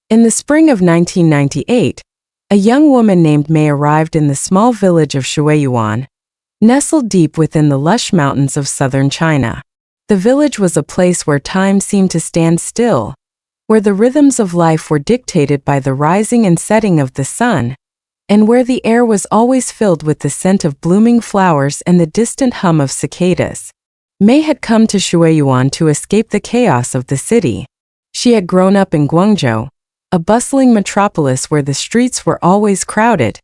In the spring of 1998, a young woman named May arrived in the small village of Shuiyuan, nestled deep within the lush mountains of southern China. The village was a place where time seemed to stand still, where the rhythms of life were dictated by the rising and setting of the sun, and where the air was always filled with the scent of blooming flowers and the distant hum of cicadas. May had come to Shuiyuan to escape the chaos of the city. She had grown up in Guangzhou, a bustling metropolis where the streets were always crowded,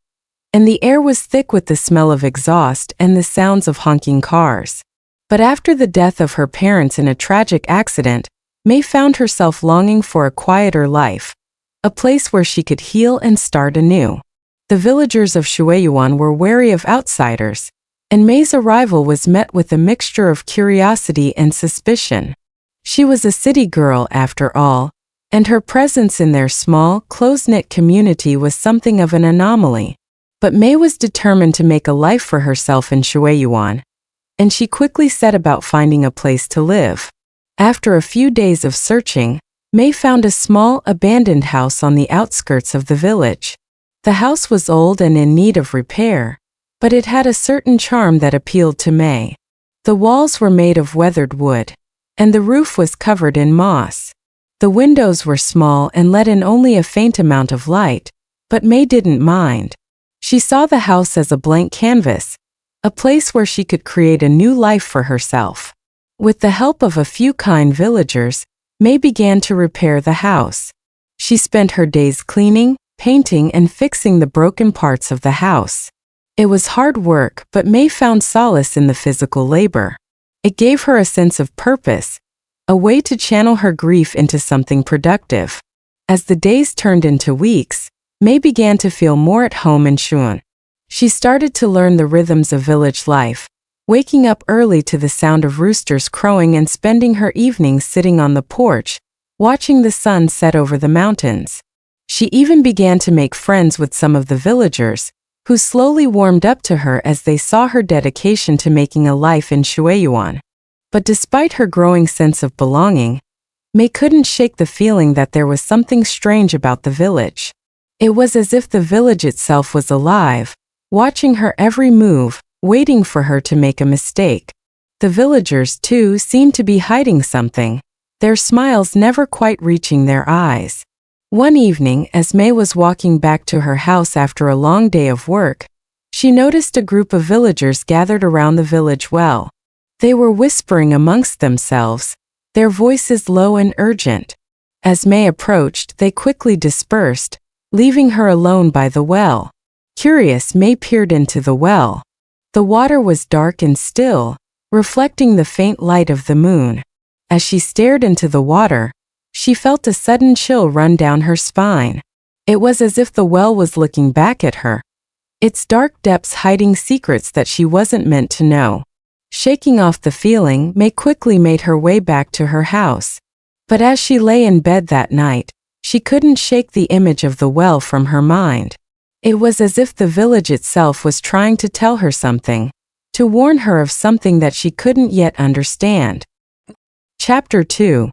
and the air was thick with the smell of exhaust and the sounds of honking cars. But after the death of her parents in a tragic accident, May found herself longing for a quieter life, a place where she could heal and start anew. The villagers of Shuiyuan were wary of outsiders, and May's arrival was met with a mixture of curiosity and suspicion. She was a city girl after all, and her presence in their small, close-knit community was something of an anomaly. But May was determined to make a life for herself in Shuiyuan, and she quickly set about finding a place to live. After a few days of searching, May found a small, abandoned house on the outskirts of the village. The house was old and in need of repair, but it had a certain charm that appealed to May. The walls were made of weathered wood, and the roof was covered in moss. The windows were small and let in only a faint amount of light, but May didn't mind. She saw the house as a blank canvas, a place where she could create a new life for herself. With the help of a few kind villagers, May began to repair the house. She spent her days cleaning, painting, and fixing the broken parts of the house. It was hard work, but May found solace in the physical labor. It gave her a sense of purpose, a way to channel her grief into something productive. As the days turned into weeks, May began to feel more at home in Shuiyuan. She started to learn the rhythms of village life, waking up early to the sound of roosters crowing and spending her evenings sitting on the porch, watching the sun set over the mountains. She even began to make friends with some of the villagers, who slowly warmed up to her as they saw her dedication to making a life in Shuiyuan. But despite her growing sense of belonging, May couldn't shake the feeling that there was something strange about the village. It was as if the village itself was alive, watching her every move, waiting for her to make a mistake. The villagers, too, seemed to be hiding something, their smiles never quite reaching their eyes. One evening, as May was walking back to her house after a long day of work, she noticed a group of villagers gathered around the village well. They were whispering amongst themselves, their voices low and urgent. As May approached, they quickly dispersed, leaving her alone by the well. Curious, May peered into the well. The water was dark and still, reflecting the faint light of the moon. As she stared into the water, she felt a sudden chill run down her spine. It was as if the well was looking back at her, its dark depths hiding secrets that she wasn't meant to know. Shaking off the feeling, May quickly made her way back to her house. But as she lay in bed that night, she couldn't shake the image of the well from her mind. It was as if the village itself was trying to tell her something, to warn her of something that she couldn't yet understand. Chapter 2.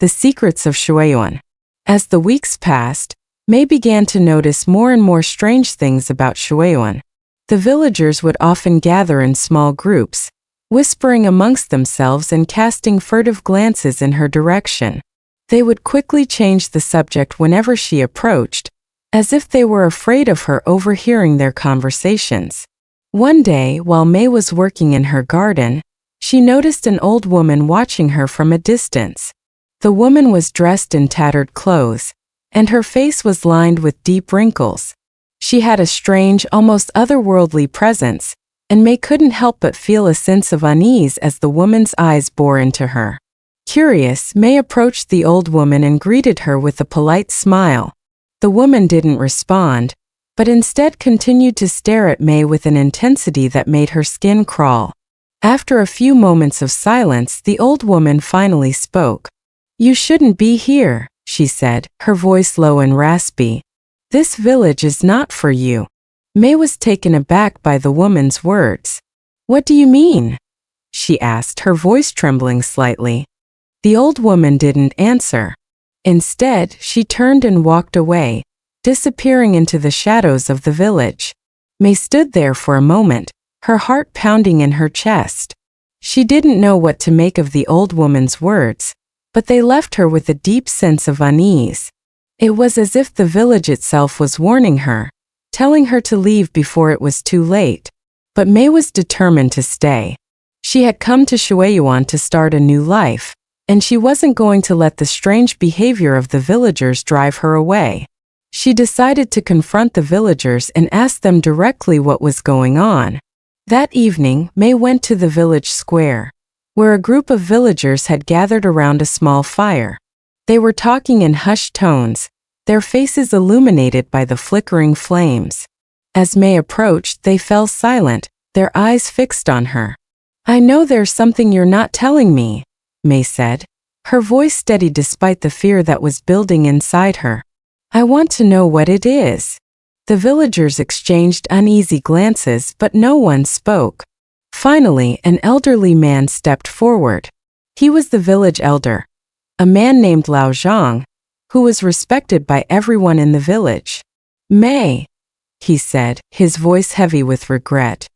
The Secrets of Shuiyuan. As the weeks passed, May began to notice more and more strange things about Shuiyuan. The villagers would often gather in small groups, whispering amongst themselves and casting furtive glances in her direction. They would quickly change the subject whenever she approached, as if they were afraid of her overhearing their conversations. One day, while May was working in her garden, she noticed an old woman watching her from a distance. The woman was dressed in tattered clothes, and her face was lined with deep wrinkles. She had a strange, almost otherworldly presence, and May couldn't help but feel a sense of unease as the woman's eyes bore into her. Curious, May approached the old woman and greeted her with a polite smile. The woman didn't respond, but instead continued to stare at May with an intensity that made her skin crawl. After a few moments of silence, the old woman finally spoke. "You shouldn't be here," she said, her voice low and raspy. "This village is not for you." May was taken aback by the woman's words. "What do you mean?" she asked, her voice trembling slightly. The old woman didn't answer. Instead, she turned and walked away, disappearing into the shadows of the village. May stood there for a moment, her heart pounding in her chest. She didn't know what to make of the old woman's words, but they left her with a deep sense of unease. It was as if the village itself was warning her, telling her to leave before it was too late. But May was determined to stay. She had come to Shueyuan to start a new life, and she wasn't going to let the strange behavior of the villagers drive her away. She decided to confront the villagers and ask them directly what was going on. That evening, May went to the village square, where a group of villagers had gathered around a small fire. They were talking in hushed tones, their faces illuminated by the flickering flames. As May approached, they fell silent, their eyes fixed on her. "I know there's something you're not telling me," May said, her voice steady despite the fear that was building inside her. "I want to know what it is." The villagers exchanged uneasy glances, but no one spoke. Finally, an elderly man stepped forward. He was the village elder, a man named Lao Zhang, who was respected by everyone in the village. "May," he said, his voice heavy with regret,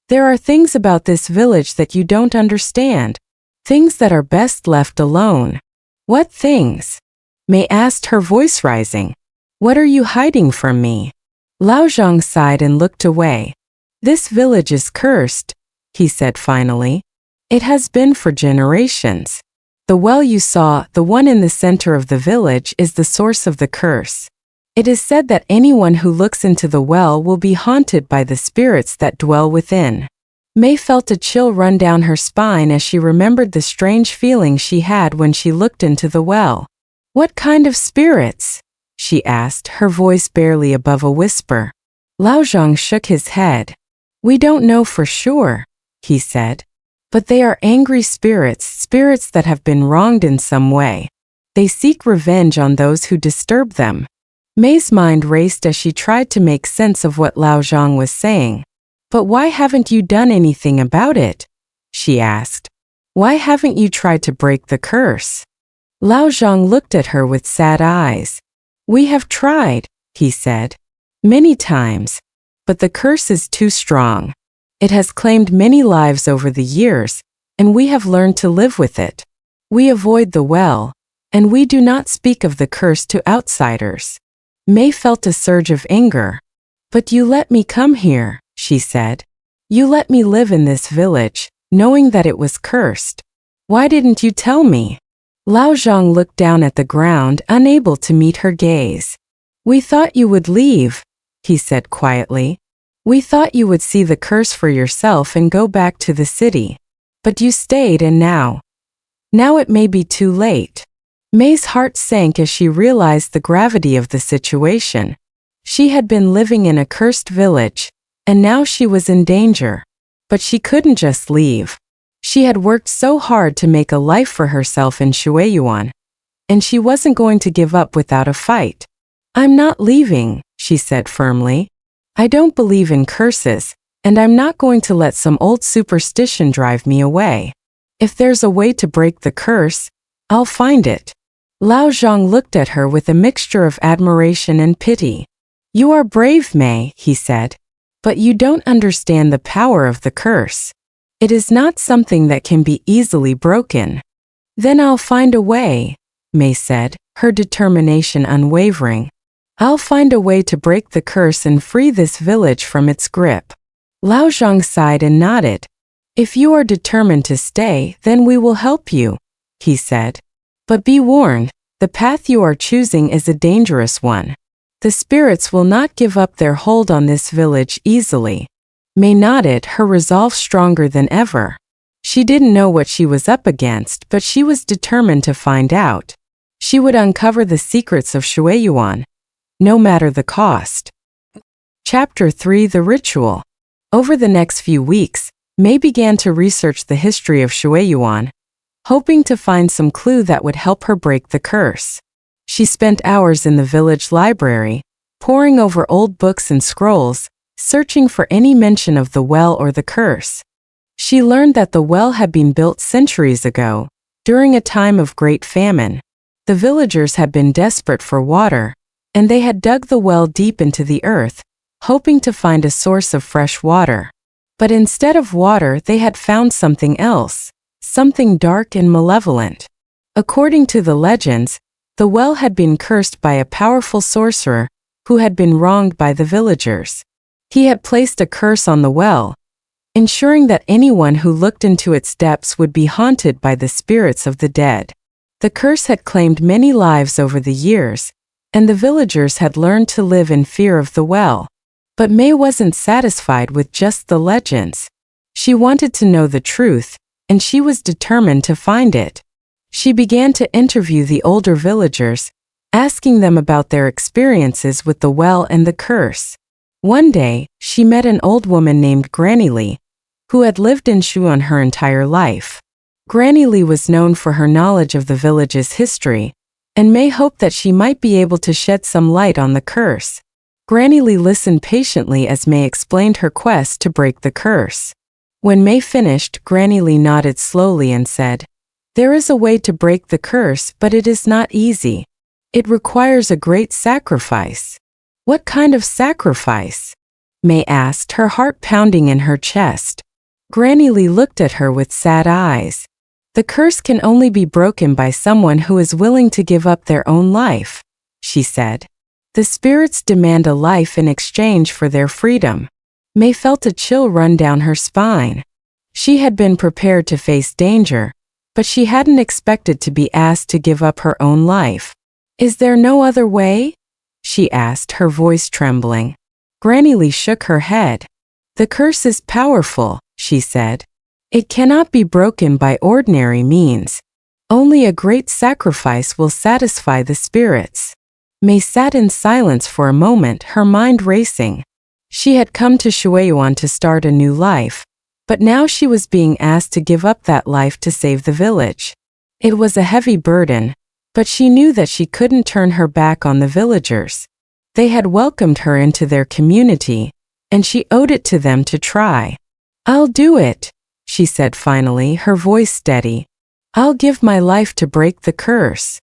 "there are things about this village that you don't understand. Things that are best left alone." "What things?" May asked, her voice rising. "What are you hiding from me?" Lao Zhang sighed and looked away. "This village is cursed," he said finally. "It has been for generations. The well you saw, the one in the center of the village, is the source of the curse. It is said that anyone who looks into the well will be haunted by the spirits that dwell within." May felt a chill run down her spine as she remembered the strange feeling she had when she looked into the well. "What kind of spirits?" she asked, her voice barely above a whisper. Lao Zhang shook his head. "We don't know for sure," he said. "But they are angry spirits, spirits that have been wronged in some way. They seek revenge on those who disturb them." May's mind raced as she tried to make sense of what Lao Zhang was saying. "But why haven't you done anything about it?" she asked. "Why haven't you tried to break the curse?" Lao Zhang looked at her with sad eyes. "We have tried," he said, "many times. But the curse is too strong. It has claimed many lives over the years, and we have learned to live with it. We avoid the well, and we do not speak of the curse to outsiders." May felt a surge of anger. "But you let me come here," she said. "You let me live in this village, knowing that it was cursed. Why didn't you tell me?" Lao Zhang looked down at the ground, unable to meet her gaze. "We thought you would leave," he said quietly. "We thought you would see the curse for yourself and go back to the city. But you stayed, and now it may be too late." May's heart sank as she realized the gravity of the situation. She had been living in a cursed village, and now she was in danger. But she couldn't just leave. She had worked so hard to make a life for herself in Shueyuan, and she wasn't going to give up without a fight. "I'm not leaving," she said firmly. "I don't believe in curses, and I'm not going to let some old superstition drive me away. If there's a way to break the curse, I'll find it." Lao Zhang looked at her with a mixture of admiration and pity. "You are brave, May," he said, "but you don't understand the power of the curse. It is not something that can be easily broken." "Then I'll find a way," May said, her determination unwavering. "I'll find a way to break the curse and free this village from its grip." Lao Zhang sighed and nodded. "If you are determined to stay, then we will help you," he said. "But be warned, the path you are choosing is a dangerous one. The spirits will not give up their hold on this village easily." May nodded, her resolve stronger than ever. She didn't know what she was up against, but she was determined to find out. She would uncover the secrets of Shueyuan, no matter the cost. Chapter 3: The Ritual. Over the next few weeks, May began to research the history of Shueyuan, hoping to find some clue that would help her break the curse. She spent hours in the village library, poring over old books and scrolls, searching for any mention of the well or the curse. She learned that the well had been built centuries ago, during a time of great famine. The villagers had been desperate for water, and they had dug the well deep into the earth, hoping to find a source of fresh water. But instead of water, they had found something else, something dark and malevolent. According to the legends, the well had been cursed by a powerful sorcerer who had been wronged by the villagers. He had placed a curse on the well, ensuring that anyone who looked into its depths would be haunted by the spirits of the dead. The curse had claimed many lives over the years, and the villagers had learned to live in fear of the well. But May wasn't satisfied with just the legends. She wanted to know the truth, and she was determined to find it. She began to interview the older villagers, asking them about their experiences with the well and the curse. One day, she met an old woman named Granny Lee, who had lived in Shuan her entire life. Granny Lee was known for her knowledge of the village's history, and May hoped that she might be able to shed some light on the curse. Granny Lee listened patiently as May explained her quest to break the curse. When May finished, Granny Lee nodded slowly and said, "There is a way to break the curse, but it is not easy. It requires a great sacrifice." "What kind of sacrifice?" May asked, her heart pounding in her chest. Granny Lee looked at her with sad eyes. "The curse can only be broken by someone who is willing to give up their own life," she said. "The spirits demand a life in exchange for their freedom." May felt a chill run down her spine. She had been prepared to face danger, but she hadn't expected to be asked to give up her own life. "Is there no other way?" she asked, her voice trembling. Granny Lee shook her head. "The curse is powerful," she said. "It cannot be broken by ordinary means. Only a great sacrifice will satisfy the spirits." May sat in silence for a moment, her mind racing. She had come to Shueyuan to start a new life, but now she was being asked to give up that life to save the village. It was a heavy burden, but she knew that she couldn't turn her back on the villagers. They had welcomed her into their community, and she owed it to them to try. "I'll do it," she said finally, her voice steady. "I'll give my life to break the curse."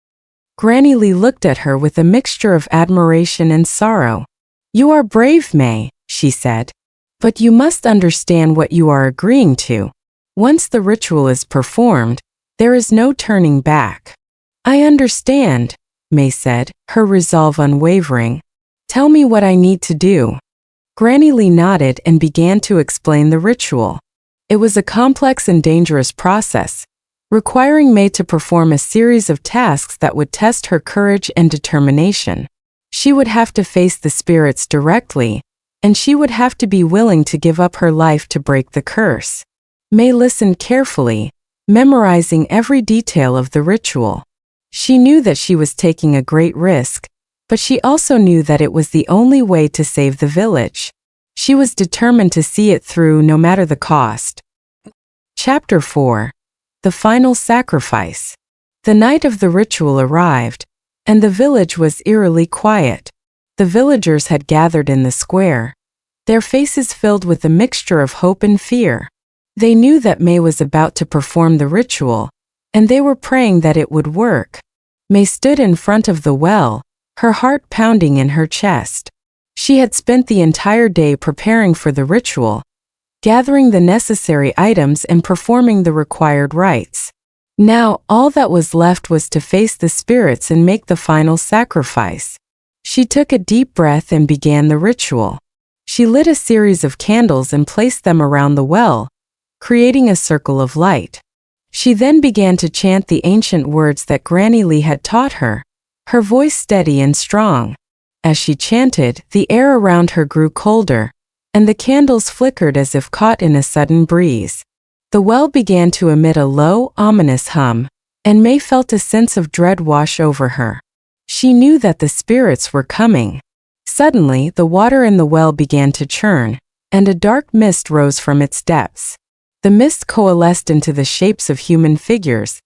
Granny Lee looked at her with a mixture of admiration and sorrow. "You are brave, May," she said. "But you must understand what you are agreeing to. Once the ritual is performed, there is no turning back." "I understand," May said, her resolve unwavering. "Tell me what I need to do." Granny Lee nodded and began to explain the ritual. It was a complex and dangerous process, requiring May to perform a series of tasks that would test her courage and determination. She would have to face the spirits directly, and she would have to be willing to give up her life to break the curse. May listened carefully, memorizing every detail of the ritual. She knew that she was taking a great risk, but she also knew that it was the only way to save the village. She was determined to see it through no matter the cost. Chapter 4. The Final Sacrifice. The night of the ritual arrived, and the village was eerily quiet. The villagers had gathered in the square, their faces filled with a mixture of hope and fear. They knew that May was about to perform the ritual, and they were praying that it would work. May stood in front of the well, her heart pounding in her chest. She had spent the entire day preparing for the ritual, gathering the necessary items and performing the required rites. Now, all that was left was to face the spirits and make the final sacrifice. She took a deep breath and began the ritual. She lit a series of candles and placed them around the well, creating a circle of light. She then began to chant the ancient words that Granny Lee had taught her, her voice steady and strong. As she chanted, the air around her grew colder, and the candles flickered as if caught in a sudden breeze. The well began to emit a low, ominous hum, and May felt a sense of dread wash over her. She knew that the spirits were coming. Suddenly, the water in the well began to churn, and a dark mist rose from its depths. The mist coalesced into the shapes of human figures,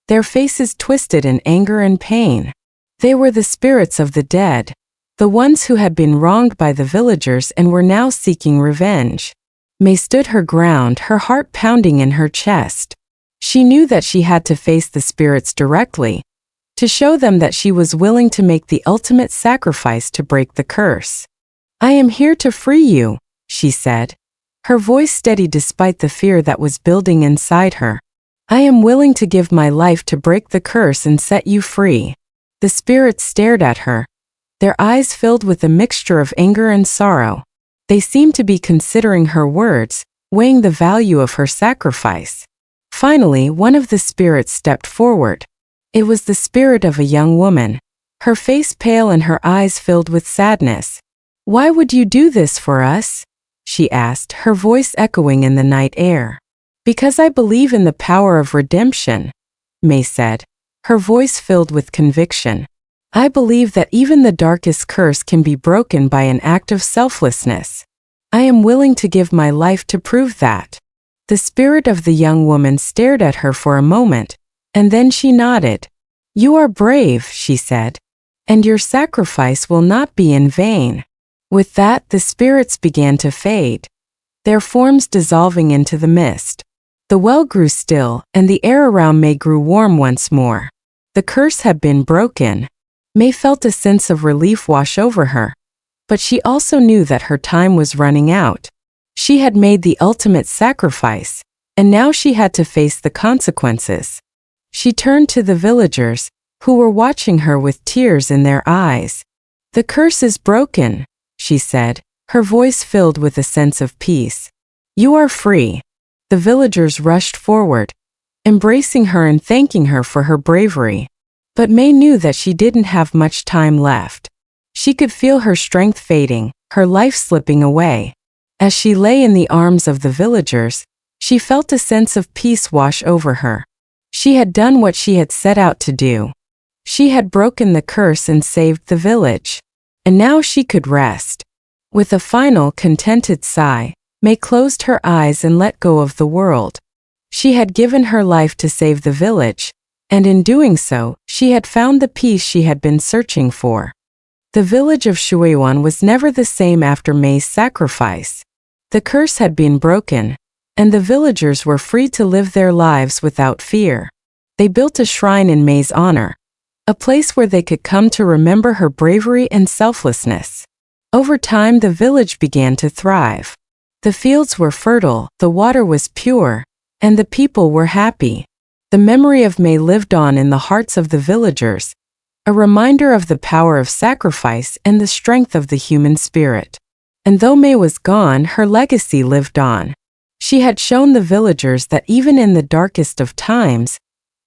their faces twisted in anger and pain. They were the spirits of the dead, the ones who had been wronged by the villagers and were now seeking revenge. May stood her ground, her heart pounding in her chest. She knew that she had to face the spirits directly, to show them that she was willing to make the ultimate sacrifice to break the curse. "I am here to free you," she said, her voice steady despite the fear that was building inside her. "I am willing to give my life to break the curse and set you free." The spirits stared at her, their eyes filled with a mixture of anger and sorrow. They seemed to be considering her words, weighing the value of her sacrifice. Finally, one of the spirits stepped forward. It was the spirit of a young woman, her face pale and her eyes filled with sadness. "Why would you do this for us?" she asked, her voice echoing in the night air. "Because I believe in the power of redemption," May said, her voice filled with conviction. "I believe that even the darkest curse can be broken by an act of selflessness. I am willing to give my life to prove that." The spirit of the young woman stared at her for a moment, and then she nodded. "You are brave," she said, "and your sacrifice will not be in vain." With that, the spirits began to fade, their forms dissolving into the mist. The well grew still, and the air around May grew warm once more. The curse had been broken. May felt a sense of relief wash over her, but she also knew that her time was running out. She had made the ultimate sacrifice, and now she had to face the consequences. She turned to the villagers, who were watching her with tears in their eyes. "The curse is broken," she said, her voice filled with a sense of peace. "You are free." The villagers rushed forward, embracing her and thanking her for her bravery. But May knew that she didn't have much time left. She could feel her strength fading, her life slipping away. As she lay in the arms of the villagers, she felt a sense of peace wash over her. She had done what she had set out to do. She had broken the curse and saved the village. And now she could rest. With a final, contented sigh, May closed her eyes and let go of the world. She had given her life to save the village, and in doing so, she had found the peace she had been searching for. The village of Shuiyuan was never the same after May's sacrifice. The curse had been broken, and the villagers were free to live their lives without fear. They built a shrine in May's honor, a place where they could come to remember her bravery and selflessness. Over time, the village began to thrive. The fields were fertile, the water was pure, and the people were happy. The memory of May lived on in the hearts of the villagers, a reminder of the power of sacrifice and the strength of the human spirit. And though May was gone, her legacy lived on. She had shown the villagers that even in the darkest of times,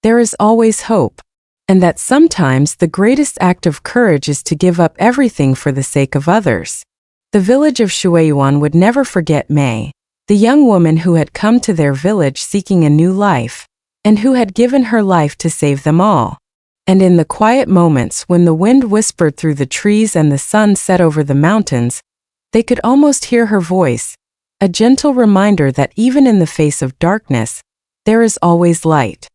there is always hope, and that sometimes the greatest act of courage is to give up everything for the sake of others. The village of Shuiyuan would never forget May, the young woman who had come to their village seeking a new life, and who had given her life to save them all. And in the quiet moments when the wind whispered through the trees and the sun set over the mountains, they could almost hear her voice, a gentle reminder that even in the face of darkness, there is always light.